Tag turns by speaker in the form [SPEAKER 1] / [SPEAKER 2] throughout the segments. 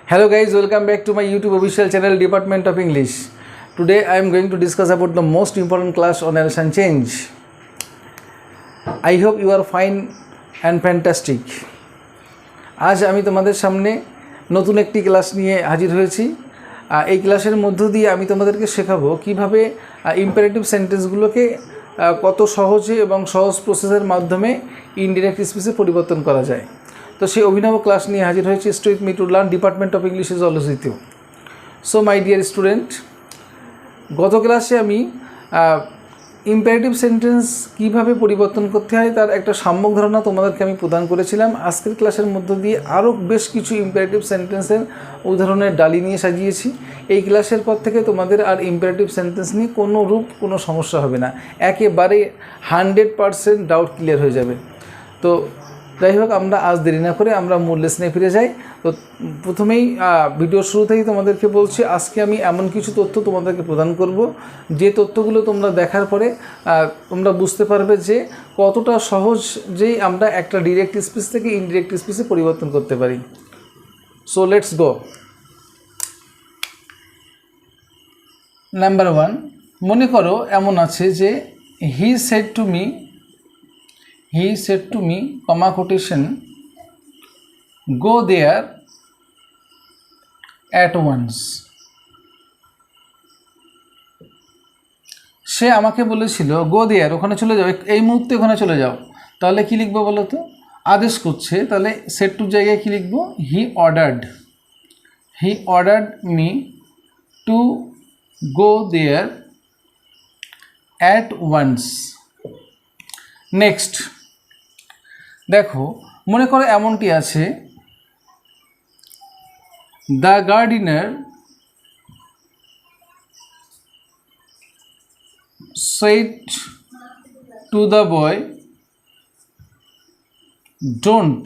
[SPEAKER 1] Hello guys, welcome back to my YouTube official channel Department of English. Today I am going to discuss about the most important class on narration change. I hope you are fine and fantastic. আজ আমি তোমাদের সামনে নতুন একটি class নিয়ে হাজির হয়েছি। এই ক্লাসের মধ্য দিয়ে আমি তোমাদেরকে শেখাবো কিভাবে ইম্পারেটিভ সেন্টেন্সগুলোকে কত সহজে এবং সহজ প্রসেসের মাধ্যমে ইনডিরেক্ট স্পিচে পরিবর্তন করা যায়। তো সেই অভিনব ক্লাস নিয়ে হাজির হয়েছি। Stay with me to learn, department of English is always with you. So my dear student, গত ক্লাসে আমি ইম্পারেটিভ সেন্টেন্স কীভাবে পরিবর্তন করতে হয় তার একটা সাম্যক ধারণা তোমাদেরকে আমি প্রদান করেছিলাম। আজকের ক্লাসের মধ্য দিয়ে আরও বেশ কিছু ইম্পারেটিভ সেন্টেন্সের উদাহরণের ডালি নিয়ে সাজিয়েছি। এই ক্লাসের পর থেকে তোমাদের আর ইম্পারেটিভ সেন্টেন্স নিয়ে কোনো সমস্যা হবে না, একেবারে 100% ডাউট ক্লিয়ার হয়ে যাবে। তো যাই হোক, আমরা আজ দেরি না করে আমরা মূল লেসনে ফিরে যাই। তো প্রথমেই ভিডিওর শুরুতেই তোমাদেরকে বলছি, আজকে আমি এমন কিছু তথ্য তোমাদেরকে প্রদান করব যে তথ্যগুলো তোমরা দেখার পরে তোমরা বুঝতে পারবে যে কতটা সহজেই আমরা একটা ডিরেক্ট স্পিচ থেকে ইনডিরেক্ট স্পিচে পরিবর্তন করতে পারি। So let's go. নাম্বার 1, মনে করো এমন আছে যে হি said to me, comma quotation, go there at once. সে আমাকে বলেছিল গো দেয়ার, ওখানে চলে যাও, এই মুহূর্তে ওখানে চলে যাও। তাহলে কি লিখবো বলো তো? আদেশ করছে, তাহলে সেড টু জায়গায় কি লিখবো? He ordered me to go there at once. Next দেখো, মনে করো এমনটি আছে, the gardener said to the boy, don't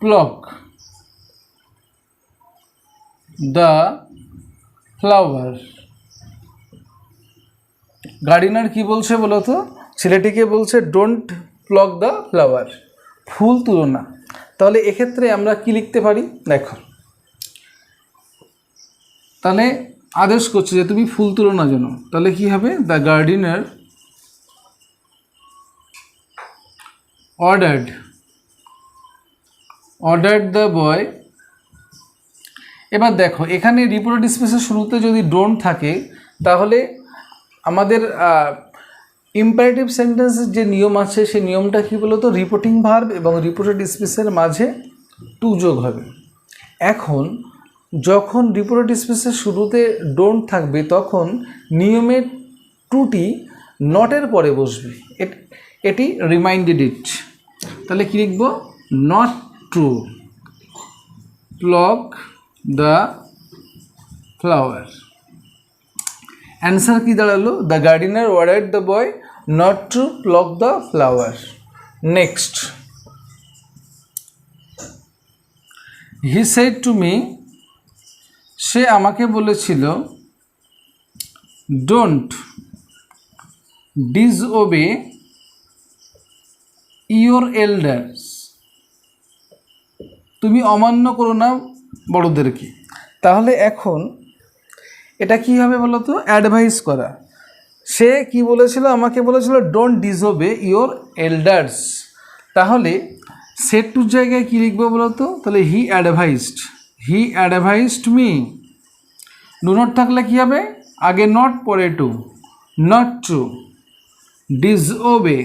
[SPEAKER 1] pluck the flower. Gardener কি বলছে বলো তো? ছেলেটিকে বলছে ডোন্ট প্লক দ্য ফ্লাওয়ার, ফুল তুলো না। তাহলে এক্ষেত্রে আমরা কি লিখতে পারি? দেখো, তাহলে আদেশ করছে যে তুমি ফুল তুলো না যেন, তাহলে কি হবে? দ্য গার্ডিনার অর্ডার্ড দ্য বয়। এবার দেখো, এখানে রিপোর্টেড স্পেসের শুরুতে যদি ডোন্ট থাকে তাহলে আমাদের ইম্পারেটিভ সেন্টেন্সের যে নিয়ম আছে সেই নিয়মটা কী বলো তো? রিপোর্টিং ভার্ব এবং রিপোর্টেড স্পেসের মাঝে টু যোগ হবে। এখন যখন রিপোর্টেড স্পেসের শুরুতে ডোন্ট থাকবে তখন নিয়মের টুটি নটের পরে বসবে। এটি রিমাইন্ডেড ইট। তাহলে কী লিখব? Not to pluck the flower. Answer কি দাঁড়ালো? The gardener ordered the boy not to pluck the flower. Next, he said to me, সে আমাকে বলেছিল ডোন্ট ডিসওবে ইয়োর এল্ডার্স, তুমি অমান্য করো না বড়দেরকে। তাহলে এখন এটা কী হবে বলো তো? অ্যাডভাইস করা। সে কি বলেছিল? আমাকে বলেছিল ডোন্ট ডিসওবে ইয়োর এল্ডার্স। তাহলে সেড টুর জায়গায় কী লিখবো বলো তো? তাহলে he advised me. Do not থাকলে কী হবে? আগে নট, পরে টু, নট টু ডিসওবে।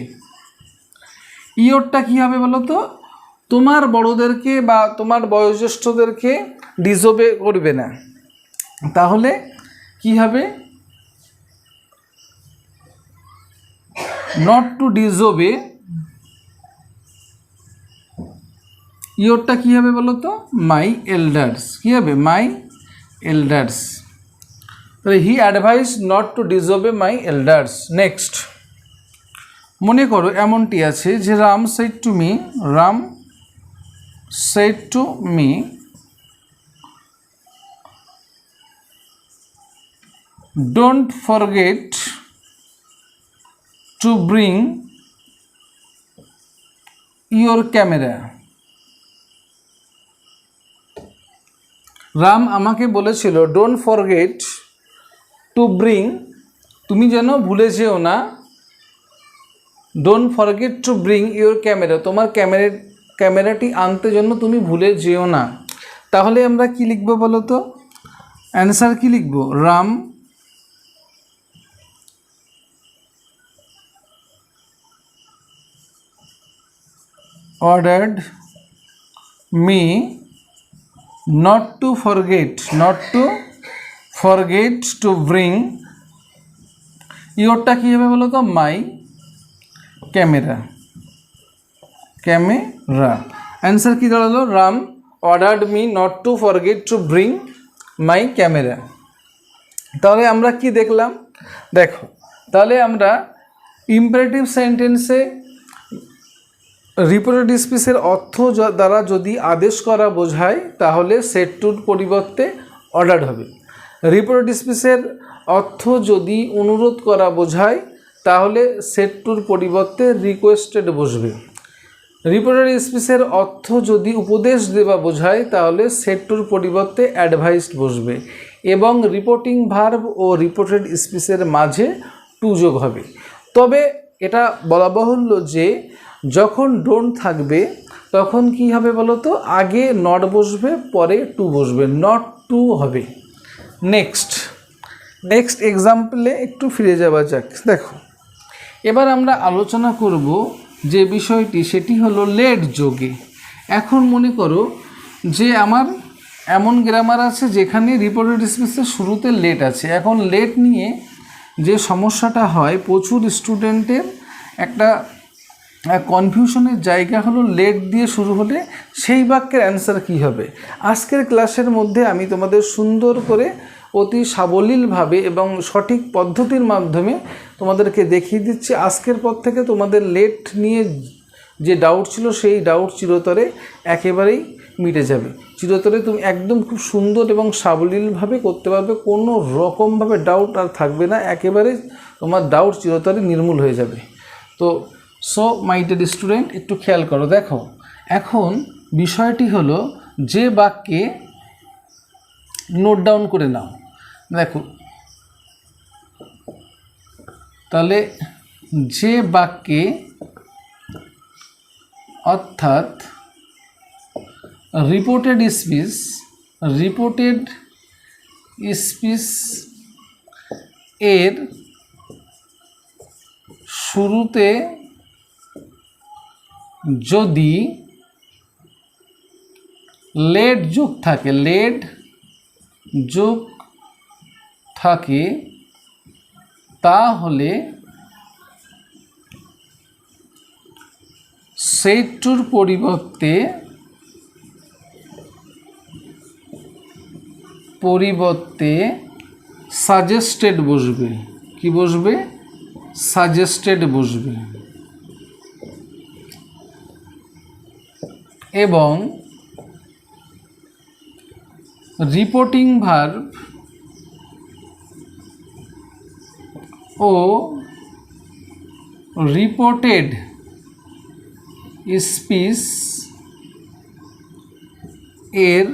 [SPEAKER 1] ইয়োরটা কী হবে বলো তো? তোমার বড়দেরকে বা তোমার বয়োজ্যেষ্ঠদেরকে ডিসওবে করবে না। তাহলে কি হবে? Not to ডিসওবে। ইয়োরটা কী হবে বলো তো? মাই এল্ডার্স। কী হবে? My elders. তাহলে he advise not to disobey my elders. Next, মনে করো এমনটি আছে যে Ram said to me don't forget to bring your camera. Ram আমাকে বলেছিল ডোন্ট ফরগেট টু ব্রিং, তুমি যেন ভুলে যেও না, don't forget to bring your camera, তোমার ক্যামেরাটি আনতে জন্য তুমি ভুলে যেও না। তাহলে আমরা কি লিখব বলো তো? অ্যান্সার কি লিখব? Ram ordered me not to forget to bring, ইয়োরটা কী হবে বলো তো? My camera. অ্যান্সার কী দাঁড়ালো? Ram ordered me not to forget to bring my camera. তাহলে আমরা কি দেখলাম? দেখো, তাহলে আমরা ইম্পারেটিভ সেন্টেন্সে রিপোর্টেড স্পিচের অর্থ দ্বারা যদি আদেশ করা বোঝায় তাহলে সেড টুর পরিবর্তে অর্ডার্ড হবে। রিপোর্টেড স্পিচের অর্থ যদি অনুরোধ করা বোঝায় তাহলে সেড টুর পরিবর্তে রিকোয়েস্টেড বসবে। রিপোর্টেড স্পিচের অর্থ যদি উপদেশ দেওয়া বোঝায় তাহলে সেড টুর পরিবর্তে অ্যাডভাইসড বসবে এবং রিপোর্টিং ভার্ব ও রিপোর্টেড স্পিচের মাঝে টু যোগ হবে। তবে এটা বলা বাহুল্য যে যখন ডোন্ট থাকবে তখন কি হবে বলো তো? আগে নট বসবে, পরে টু বসবে, নট টু হবে। নেক্সট এক্সাম্পলে একটু ফিরে যাওয়া যাক। দেখো, এবার আমরা আলোচনা করব যে বিষয়টি, সেটি হলো লেট যোগে। এখন মনে করো যে আমার এমন গ্রামার আছে যেখানে রিপোর্টেড স্পিচের শুরুতে লেট আছে। এখন লেট নিয়ে যে সমস্যাটা হয়, প্রচুর স্টুডেন্টের একটা কনফিউশনের জায়গা হলো লেট দিয়ে শুরু হলে সেই বাক্যের অ্যান্সার কী হবে। আজকের ক্লাসের মধ্যে আমি তোমাদের সুন্দর করে অতি সাবলীলভাবে এবং সঠিক পদ্ধতির মাধ্যমে তোমাদেরকে দেখিয়ে দিচ্ছি। আজকের পর থেকে তোমাদের লেট নিয়ে যে ডাউট ছিল সেই ডাউট চিরতরে একেবারেই মিটে যাবে। চিরতরে তুমি একদম খুব সুন্দর এবং সাবলীলভাবে করতে পারবে, কোনো রকমভাবে ডাউট আর থাকবে না, একেবারে তোমার ডাউট চিরতরে নির্মূল হয়ে যাবে। তো সো মাই ডিয়ার স্টুডেন্ট, একটু খেয়াল করো। দেখো, এখন বিষয়টি হলো যে বাক্যে, নোট ডাউন করে নাও। দেখো, তাহলে যে বাক্যে, অর্থাৎ রিপোর্টেড স্পিচ এর শুরুতে যদি লেট যোগ থাকে তাহলে সেড টুর পরিবর্তে সাজেস্টেড বসবে। কি বসবে? সাজেস্টেড বসবে। এবং রিপোর্টিং ভার্ব ও রিপোর্টেড স্পিচ এর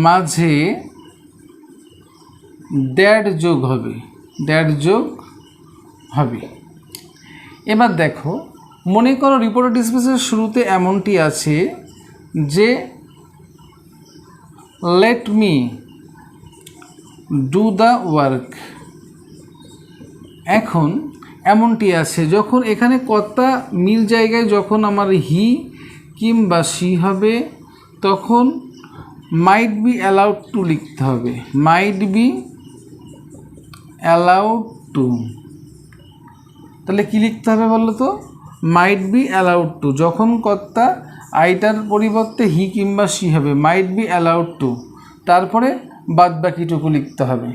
[SPEAKER 1] মাঝে দ্যাট যোগ হবে। এবার দেখো, মনে করো রিপোর্টেড স্পিচের শুরুতে এমনটি আছে যে let me do the work. এখন এমনটি আছে যখন এখানে কর্তা মিল জায়গায় যখন আমার হি কিংবা সি হবে তখন মাইট বি অ্যালাউড টু লিখতে হবে। মাইট বি অ্যালাউড টু, তাহলে কী লিখতে হবে বলো তো? মাইট বি অ্যালাউড টু। যখন কর্তা আইটার পরিবর্তে হি কিংবা সি হবে, মাইট বি অ্যালাউড টু, তারপরে বাদ বাকিটুকু লিখতে হবে।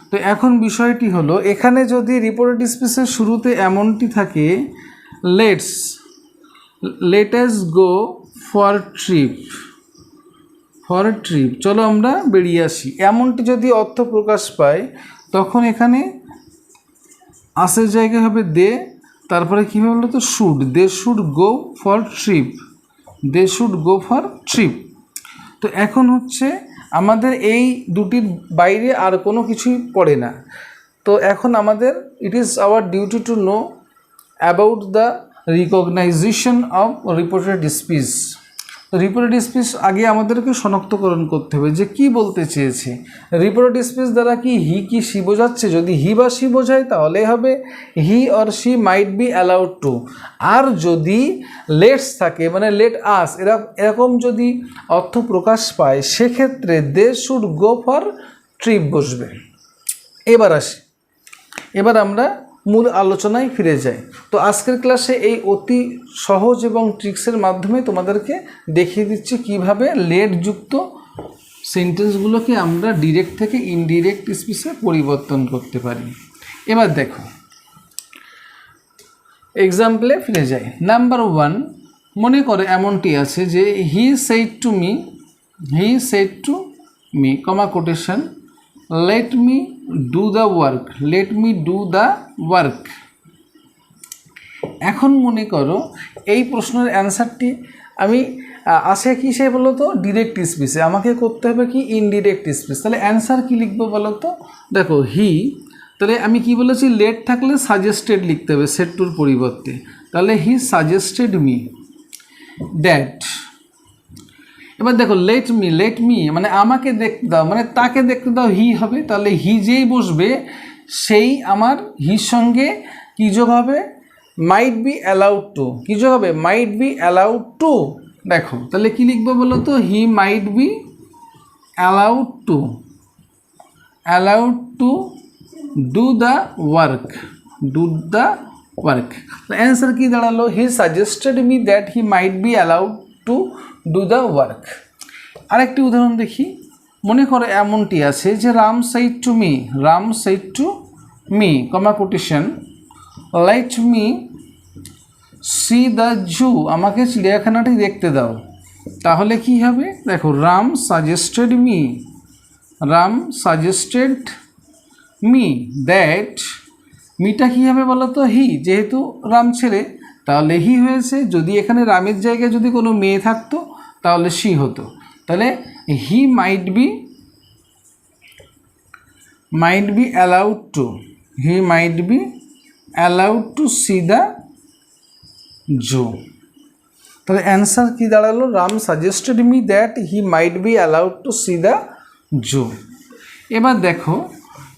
[SPEAKER 1] তো এখন বিষয়টি হলো, এখানে যদি রিপোর্টেড স্পিচের শুরুতে এমনটি থাকে, late us go for trip, চলো আমরা বেরিয়ে আসি, এমনটি যদি অর্থ প্রকাশ পায় তখন এখানে আসের জায়গায় হবে দে, তারপরে কী হবে বলো তো? They should go for trip. তো তো এখন হচ্ছে আমাদের এই দুটির বাইরে আর কোনো কিছুই পড়ে না। তো এখন আমাদের it is our duty to know about the recognition of reported speech. তো রিপোর্টেড স্পিচ আগে আমাদেরকে শনাক্তকরণ করতে হবে যে কি বলতে চেয়েছে। রিপোর্টেড স্পিচ দ্বারা কি সি বোঝাচ্ছে? যদি হি বা সি বোঝায় তাহলে হবে he or she might be allowed to. আর যদি লেটস থাকে মানে লেট আস এরকম যদি অর্থ প্রকাশ পায় সেক্ষেত্রে they should go for trip বসবে। এবার আমরা মূল আলোচনায় ফিরে যাই। তো আজকের ক্লাসে এই অতি সহজ এবং ট্রিক্সের মাধ্যমে তোমাদেরকে দেখিয়ে দিচ্ছি কিভাবে লেট যুক্ত সেন্টেন্সগুলোকে আমরা ডিরেক্ট থেকে ইনডিরেক্ট স্পিচে পরিবর্তন করতে পারি। এবার দেখো এক্সাম্পলে ফিরে যাই। নাম্বার 1, মনে করে এমনটি আছে যে he said to me comma quotation let me do the work। এখন মনে করো এই প্রশ্নের অ্যান্সারটি আমি আসে কি সে বলো তো ডিরেক্ট স্পিচে, আমাকে করতে হবে কি ইনডিরেক্ট স্পিচ। তাহলে অ্যান্সার কি লিখবো বলো তো? দেখো হি, তাহলে আমি কি বলেছি লেট থাকলে সাজেস্টেড লিখতে হবে সেড টুর পরিবর্তে। তাহলে হি সাজেস্টেড মি দ্যাট। এবার দেখো লেট মি মানে আমাকে দেখতে দাও, মানে তাকে দেখতে দাও হি হবে। তাহলে হি যেই বসবে সেই আমার হির সঙ্গে কী যোগ হবে? Might be allowed to. কী যোগ হবে? Might be allowed to. দেখো তাহলে কী লিখবো বলো তো? He might be allowed to do the work. Answer কী দাঁড়ালো? He suggested me that he might be allowed to do the work. আরেকটি উদাহরণ দেখি। মনে করো এমনটি আছে যে Ram said to me comma quotation let me see the zoo. আমাকে চিড়িয়াখানাটি দেখতে দাও। তাহলে কি হবে? দেখো রাম সাজেস্টেড মি দ্যাট। মিটা কী হবে বলো তো? হি, যেহেতু রাম ছেলে তাহলে হি হয়েছে। যদি এখানে রামের জায়গায় যদি কোনো মেয়ে থাকতো তাহলে সি হতো। তাহলে he might be allowed to see the zoo. তাহলে অ্যান্সার কি দাঁড়ালো? Ram suggested me that he might be allowed to see the zoo. এবার দেখো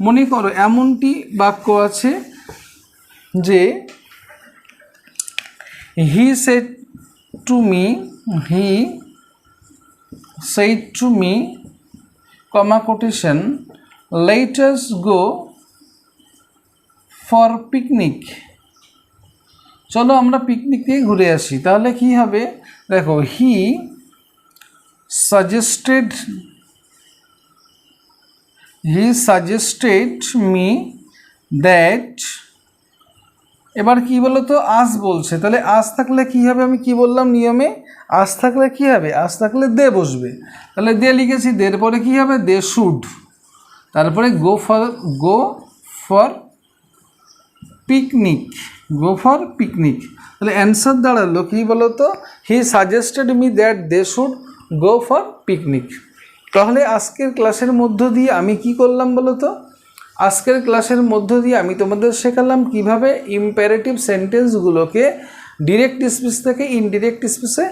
[SPEAKER 1] মনে করো এমনটি বাক্য আছে যে he said to me comma quotation let us go for picnic. চলো আমরা পিকনিক থেকে ঘুরে আসি। তাহলে কি হবে? দেখো হি সাজেস্টেড মি দ্যাট। এবার কি বলো তো? আজ বলছে। তাহলে আজ থাকলে কি হবে? আমি কি বললাম নিয়মে? আজ থাকলে কি হবে? আজ থাকলে দে বসবে। তাহলে দে লিখেছি, দের পরে কি হবে? They should. তারপরে গো ফর পিকনিক। তাহলে অ্যান্সার দাঁড়ালো কি বলো তো? He suggested me that they should go for picnic. তাহলে আজকের ক্লাসের মধ্য দিয়ে আমি কি করলাম বলো তো? আজকের ক্লাসের মধ্য দিয়ে আমি তোমাদের শেখালাম কিভাবে ইম্পারেটিভ সেন্টেন্সগুলোকে ডিরেক্ট স্পিচ থেকে ইনডিরেক্ট স্পিচে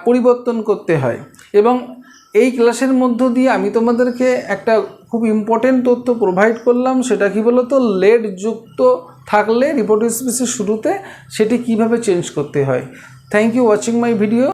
[SPEAKER 1] পরিবর্তন করতে হয়। এবং এই ক্লাসের মধ্য দিয়ে আমি তোমাদেরকে একটা খুব ইম্পর্টেন্ট তথ্য প্রোভাইড করলাম। সেটা কি বলো তো? লেট যুক্ত থাকলে রিপোর্টেড স্পিচের শুরুতে সেটি কিভাবে চেঞ্জ করতে হয়। Thank you watching my video.